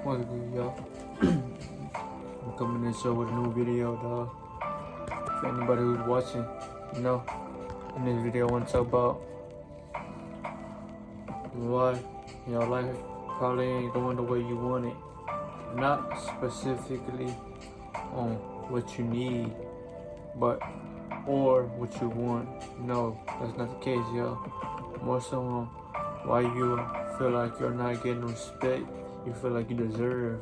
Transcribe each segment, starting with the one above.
What's good, y'all? I'm coming to the show with a new video, dog. For anybody who's watching, you know, in this video, I want to talk about why your life probably ain't going the way you want it. Not specifically on what you need, but or what you want. No, that's not the case, y'all. More so on why you feel like you're not getting respect you feel like you deserve.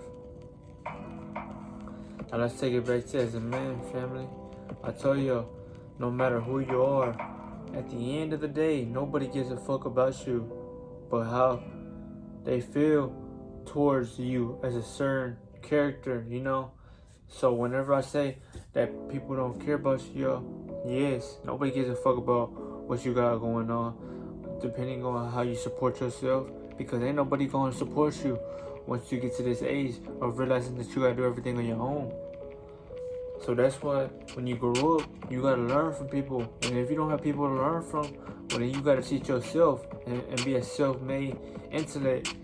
Now let's take it back to as a man, family. I tell you, no matter who you are, at the end of the day, nobody gives a fuck about you, but how they feel towards you as a certain character, you know? So whenever I say that people don't care about you, yes, nobody gives a fuck about what you got going on, depending on how you support yourself, because ain't nobody gonna support you once you get to this age of realizing that you gotta do everything on your own. So that's why when you grow up, you gotta learn from people. And if you don't have people to learn from, well then you gotta teach yourself and be a self-made intellect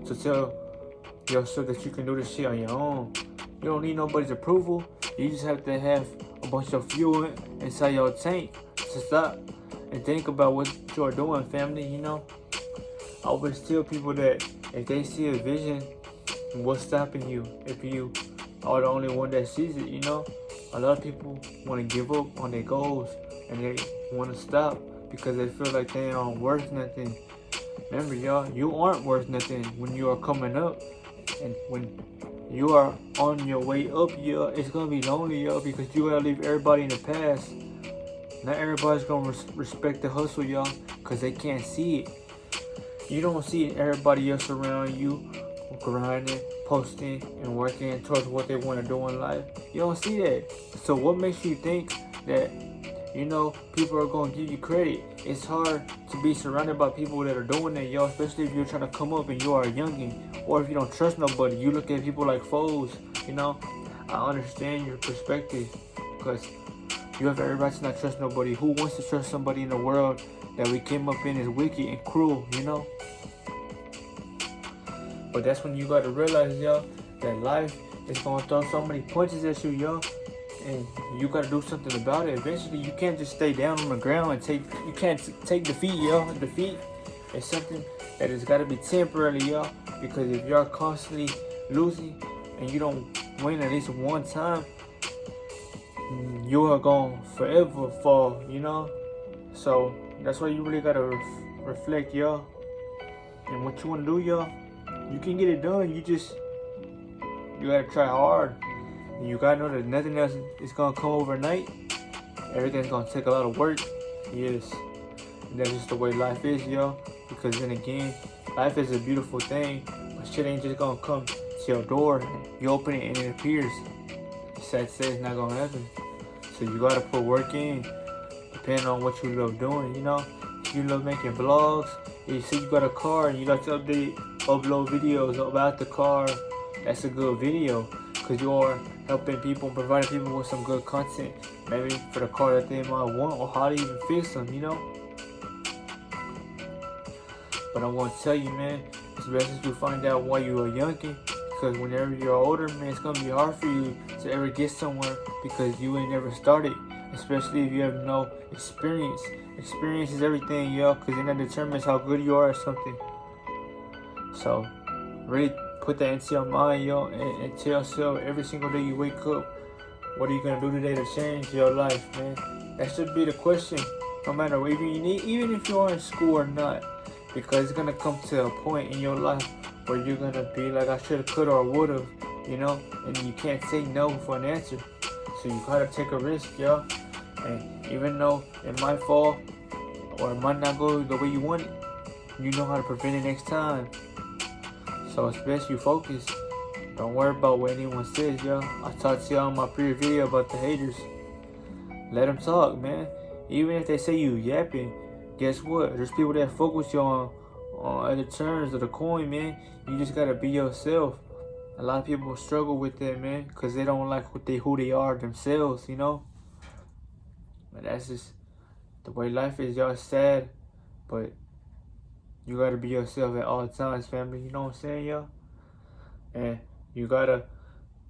to tell yourself that you can do this shit on your own. You don't need nobody's approval. You just have to have a bunch of fuel inside your tank to stop and think about what you're doing, family, you know? I always tell people that if they see a vision, what's stopping you if you are the only one that sees it, you know? A lot of people want to give up on their goals and they want to stop because they feel like they aren't worth nothing. Remember, y'all, you aren't worth nothing when you are coming up. And when you are on your way up, y'all, it's going to be lonely, y'all, because you got to leave everybody in the past. Not everybody's going to respect the hustle, y'all, because they can't see it. You don't see everybody else around you grinding, posting, and working towards what they want to do in life. You don't see that. So what makes you think that, you know, people are going to give you credit? It's hard to be surrounded by people that are doing that, y'all, especially if you're trying to come up and you are a youngin', or if you don't trust nobody, you look at people like foes, you know? I understand your perspective, because you have every right to not trust nobody. Who wants to trust somebody in the world that we came up in is wicked and cruel, you know? But that's when you gotta realize, y'all, that life is gonna throw so many punches at you, y'all, and you gotta do something about it. Eventually, you can't just stay down on the ground and you can't take defeat, y'all. Defeat is something that has gotta be temporary, y'all, because if you're constantly losing and you don't win at least one time, you are gonna forever fall, you know? So that's why you really gotta reflect, y'all, and what you wanna do, y'all. You can get it done. You gotta try hard. And you gotta know that nothing else is gonna come overnight. Everything's gonna take a lot of work. Yes. And that's just the way life is, y'all. Because then again, life is a beautiful thing, but shit ain't just gonna come to your door. You open it and it appears. Sad to say, it's not gonna happen. So you gotta put work in, depending on what you love doing, you know? If you love making vlogs, if you see you got a car and you like to upload videos about the car, that's a good video, because you are helping people, providing people with some good content, maybe for the car that they might want, or how to even fix them, you know? But I'm going to tell you, man, it's best that you find out why you are youngin', because whenever you're older, man, it's going to be hard for you to ever get somewhere, because you ain't never started, especially if you have no experience. Experience is everything, y'all, because then that determines how good you are at something. So, really put that into your mind, yo, and tell yourself every single day you wake up, what are you gonna do today to change your life, man? That should be the question, no matter what, even if you are in school or not, because it's gonna come to a point in your life where you're gonna be like, I shoulda, coulda, or woulda, you know, and you can't say no for an answer. So you gotta take a risk, yo. And even though it might fall or it might not go the way you want it, you know how to prevent it next time. So it's best you focus. Don't worry about what anyone says, yo. I talked to y'all in my previous video about the haters. Let them talk, man. Even if they say you yapping, guess what? There's people that focus you on other turns of the coin, man. You just gotta be yourself. A lot of people struggle with that, man, because they don't like who they are themselves, you know? And that's just the way life is, y'all. It's sad, but you gotta be yourself at all times, family. You know what I'm saying, y'all? And You gotta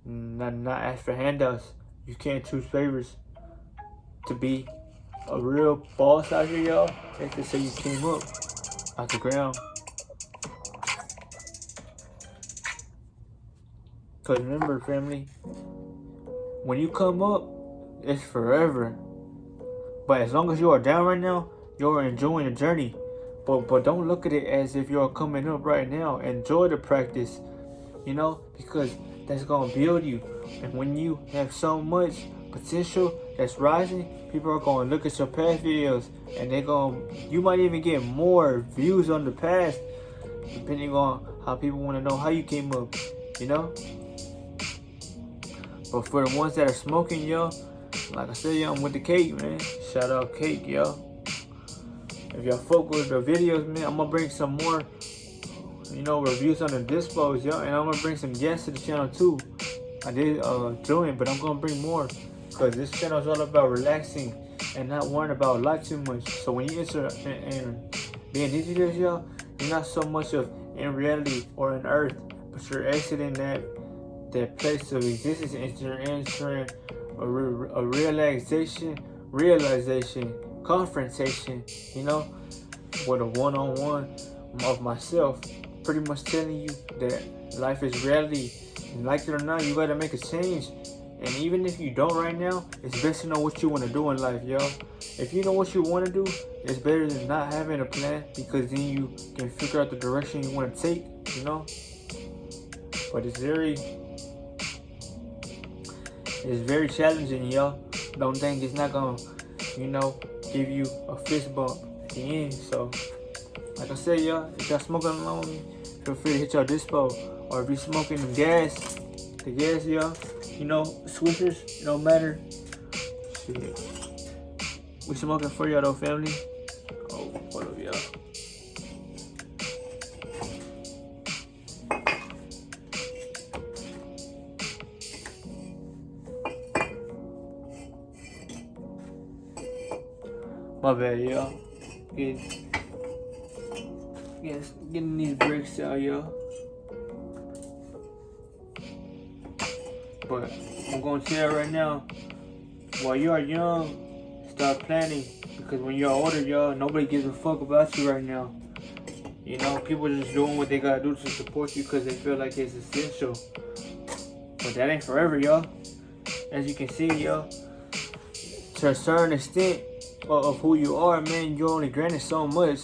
not ask for handouts. You can't choose favors. To be a real boss out here, y'all, they have to say you came up out the ground. Cause remember, family, when you come up, it's forever. But as long as you are down right now, you're enjoying the journey. But don't look at it as if you're coming up right now. Enjoy the practice, because that's gonna build you. And when you have so much potential that's rising, people are gonna look at your past videos and you might even get more views on the past, depending on how people want to know how you came up, But for the ones that are smoking, yo, like I said, yo, I'm with the cake, man. Shout out cake, yo. If y'all fuck with the videos, man, I'm gonna bring some more, reviews on the dispos, yo. And I'm gonna bring some guests to the channel too. I did join, but I'm gonna bring more. Because this channel is all about relaxing and not worrying about life too much. So when you enter and be in these videos, yo, you're not so much of in reality or in earth, but you're exiting that place of existence and you're entering a realization, confrontation, with a one-on-one of myself, pretty much telling you that life is reality. And like it or not, you gotta make a change. And even if you don't right now, it's best to know what you want to do in life, yo. If you know what you want to do, it's better than not having a plan, because then you can figure out the direction you want to take, But it's very challenging, yo. Don't think it's not gonna, give you a fist bump at the end. So, like I said, yo, if y'all smoking along with me, feel free to hit your dispo. Or if you're smoking the gas, yo, switchers, it don't matter. Shit. We smoking for y'all though, family. Oh, what up, y'all? My bad, y'all. Getting these bricks out, y'all. But I'm gonna tell you right now, while you are young, start planning. Because when you're older, y'all, nobody gives a fuck about you right now. People are just doing what they gotta do to support you because they feel like it's essential. But that ain't forever, y'all. As you can see, y'all, to a certain extent of who you are, man, you're only granted so much.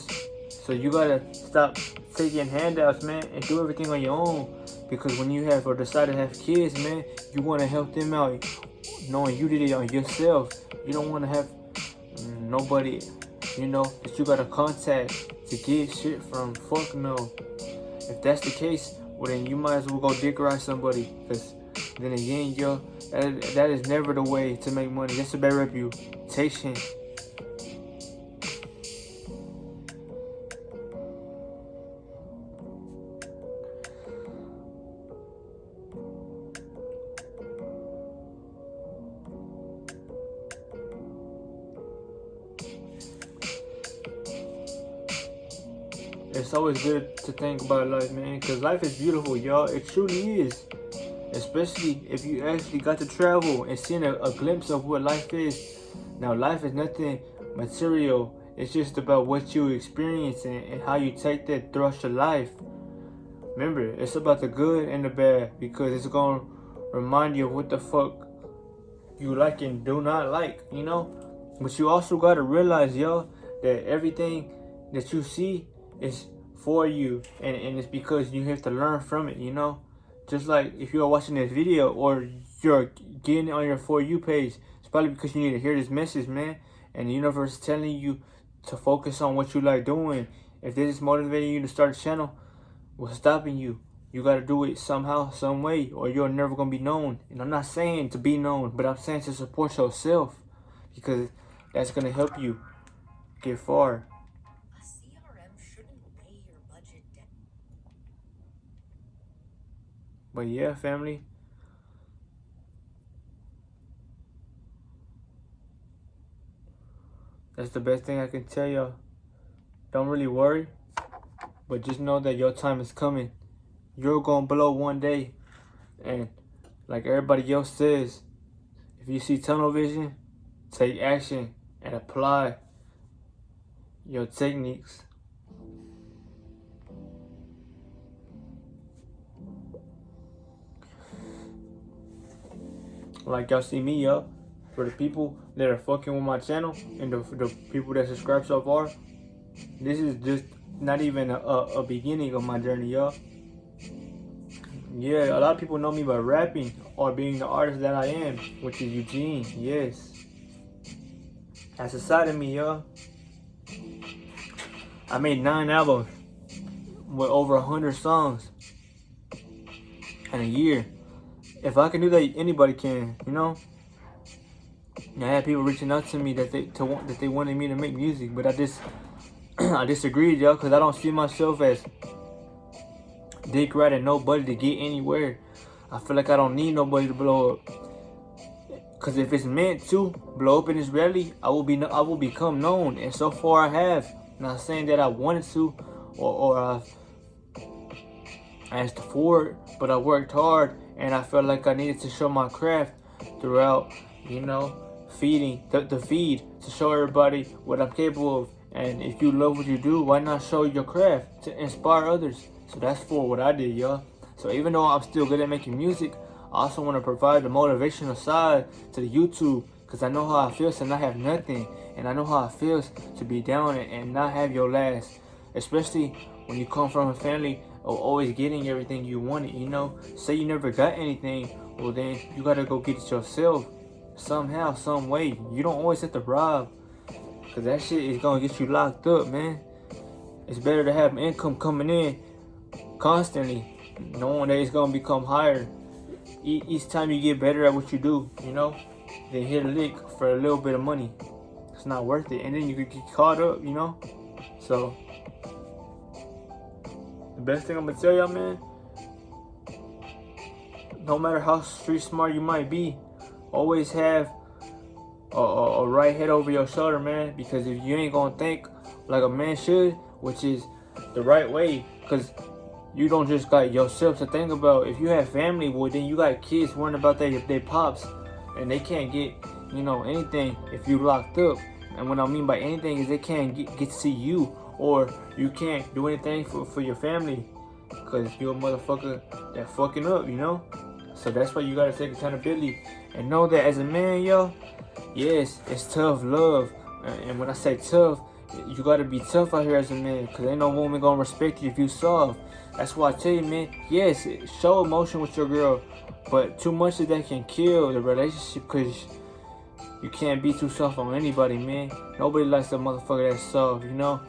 So you gotta stop taking handouts, man, and do everything on your own. Because when you have or decide to have kids, man, you want to help them out, knowing you did it on yourself. You don't want to have nobody, that you gotta contact to get shit from. Fuck no. If that's the case, well then you might as well go dick ride somebody. Because then again, yo, that is never the way to make money. That's a bad reputation. It's always good to think about life, man, because life is beautiful, y'all. It truly is. Especially if you actually got to travel and seen a glimpse of what life is. Now, life is nothing material. It's just about what you experience and how you take that throughout your life. Remember, it's about the good and the bad, because it's going to remind you of what the fuck you like and do not like, But you also got to realize, y'all, that everything that you see is for you, and it's because you have to learn from it, Just like if you're watching this video or you're getting it on your For You page, it's probably because you need to hear this message, man. And the universe is telling you to focus on what you like doing. If this is motivating you to start a channel, what's stopping you? You got to do it somehow, some way, or you're never going to be known. And I'm not saying to be known, but I'm saying to support yourself, because that's going to help you get far. But yeah, family, that's the best thing I can tell y'all. Don't really worry, but just know that your time is coming. You're gonna blow one day. And like everybody else says, if you see tunnel vision, take action and apply your techniques. Like y'all see me, y'all. For the people that are fucking with my channel and the people that subscribe so far, this is just not even a beginning of my journey, y'all. Yeah, a lot of people know me by rapping or being the artist that I am, which is Eugene. Yes, that's a side of me, y'all. I made 9 albums with over 100 songs in a year. If I can do that, anybody can, you know. I had people reaching out to me that they wanted me to make music, but I disagreed, y'all, because I don't see myself as dick riding nobody to get anywhere. I feel like I don't need nobody to blow up. Cause if it's meant to blow up in this reality, I will become known, and so far I have. Not saying that I wanted to, or I've asked for it, but I worked hard, and I felt like I needed to show my craft throughout, you know, feeding the feed to show everybody what I'm capable of. And if you love what you do, why not show your craft to inspire others? So that's for what I did, y'all. So even though I'm still good at making music, I also want to provide the motivational side to the YouTube, because I know how it feels to not have nothing, and I know how it feels to be down and not have your last, especially when you come from a family of always getting everything you wanted, you know. Say you never got anything, well then you gotta go get it yourself somehow, some way. You don't always have to rob, because that shit is gonna get you locked up, man. It's better to have income coming in constantly, knowing that it's gonna become higher each time you get better at what you do, you know, than hit a lick for a little bit of money. It's not worth it, and then you could get caught up, you know. So the best thing I'm gonna tell y'all, man, no matter how street smart you might be, always have a right head over your shoulder, man, because if you ain't gonna think like a man should, which is the right way, because you don't just got yourself to think about. If you have family, well, then you got kids worrying about their pops, and they can't get, you know, anything if you locked up. And what I mean by anything is they can't get to see you, or you can't do anything for your family, because you're a motherfucker that fucking up, you know. So that's why you gotta take accountability and know that as a man, yo, yes, it's tough love. And when I say tough, you gotta be tough out here as a man, because ain't no woman gonna respect you if you soft. That's why I tell you, man, yes, show emotion with your girl, but too much of that can kill the relationship, because you can't be too soft on anybody, man. Nobody likes a motherfucker that's soft, you know.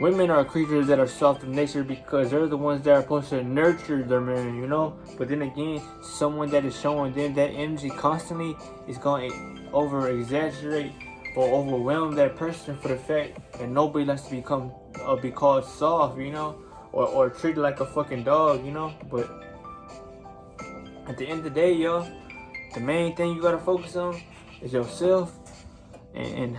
Women are creatures that are soft in nature because they're the ones that are supposed to nurture their man, you know. But then again, someone that is showing them that energy constantly is going to over-exaggerate or overwhelm that person for the fact that nobody likes to be called soft, you know, or treated like a fucking dog, you know. But at the end of the day, y'all, the main thing you gotta focus on is yourself and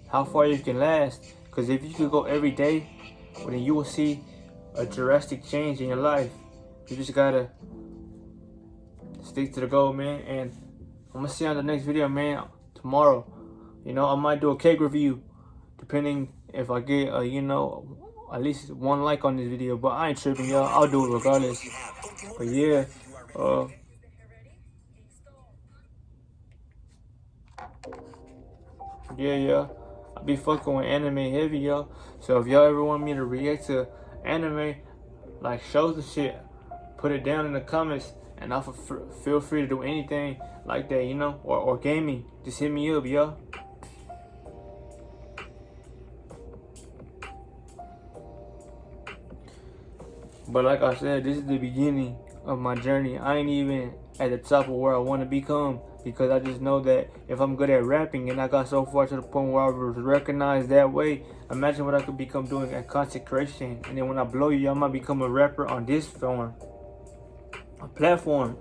how far you can last. Because if you could go every day, well, then you will see a drastic change in your life. You just gotta stick to the goal, man. And I'm gonna see you on the next video, man, tomorrow. You know, I might do a cake review, depending if I get, you know, at least 1 like on this video. But I ain't tripping, y'all. I'll do it regardless. But yeah, yeah. I be fucking with anime heavy, y'all. So if y'all ever want me to react to anime, like shows and shit, put it down in the comments, and I'll feel free to do anything like that, you know, or gaming. Just hit me up, y'all. But like I said, this is the beginning of my journey. I ain't even at the top of where I want to become, because I just know that if I'm good at rapping and I got so far to the point where I was recognized that way, imagine what I could become doing at content creation. And then when I blow you, I might become a rapper on this platform.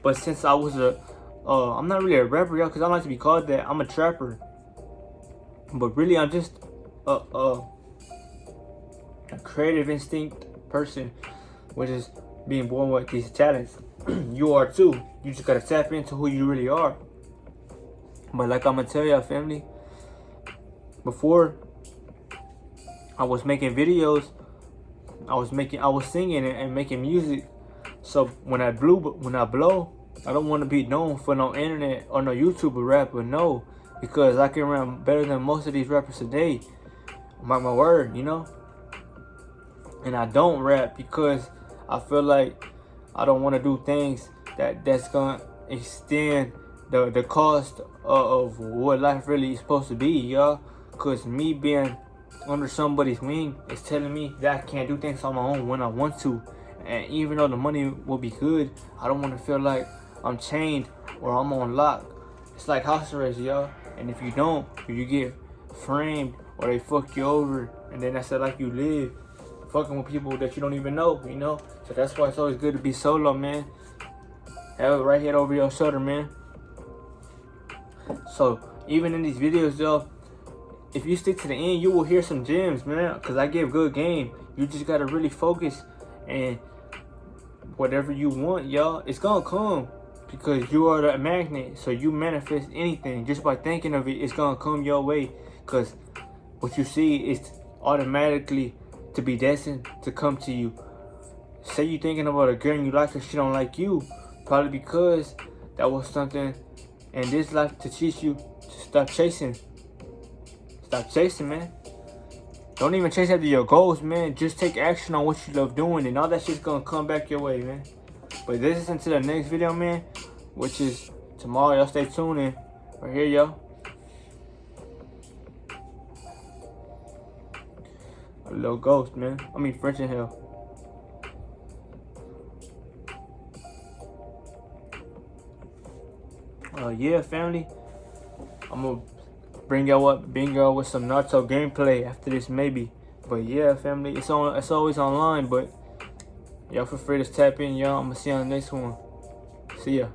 But since I was I'm not really a rapper, y'all, because I don't like to be called that. I'm a trapper. But really, I'm just a creative instinct person, which is being born with these talents. You are too. You just gotta tap into who you really are. But like I'm gonna tell y'all, family, before I was making videos, I was singing and making music. So when I blow, I don't want to be known for no internet or no YouTuber rapper, no, because I can rap better than most of these rappers today. Mark my word, you know. And I don't rap because I feel like I don't want to do things that's gonna extend the cost of what life really is supposed to be, y'all. Cause me being under somebody's wing is telling me that I can't do things on my own when I want to. And even though the money will be good, I don't want to feel like I'm chained or I'm on lock. It's like house arrest, y'all. And if you don't, you get framed or they fuck you over, and then that's the life you live, fucking with people that you don't even know, you know. So that's why it's always good to be solo, man. Have it right head over your shoulder, man. So even in these videos, though, if you stick to the end, you will hear some gems, man. Cause I give good game. You just gotta really focus, and whatever you want, y'all, it's gonna come. Because you are the magnet, so you manifest anything just by thinking of it. It's gonna come your way. Cause what you see is automatically to be destined to come to you. Say you thinking about a girl and you like her, she don't like you. Probably because that was something in this life to teach you to stop chasing. Stop chasing, man. Don't even chase after your goals, man. Just take action on what you love doing, and all that shit's gonna come back your way, man. But this is until the next video, man, which is tomorrow. Y'all stay tuned in. Right here, y'all. A little ghost, man. I mean, French in hell. Yeah, family. I'm gonna bring y'all with some Naruto gameplay after this, maybe. But yeah, family, it's always online. But y'all feel free to tap in, y'all. I'm gonna see you on the next one. See ya.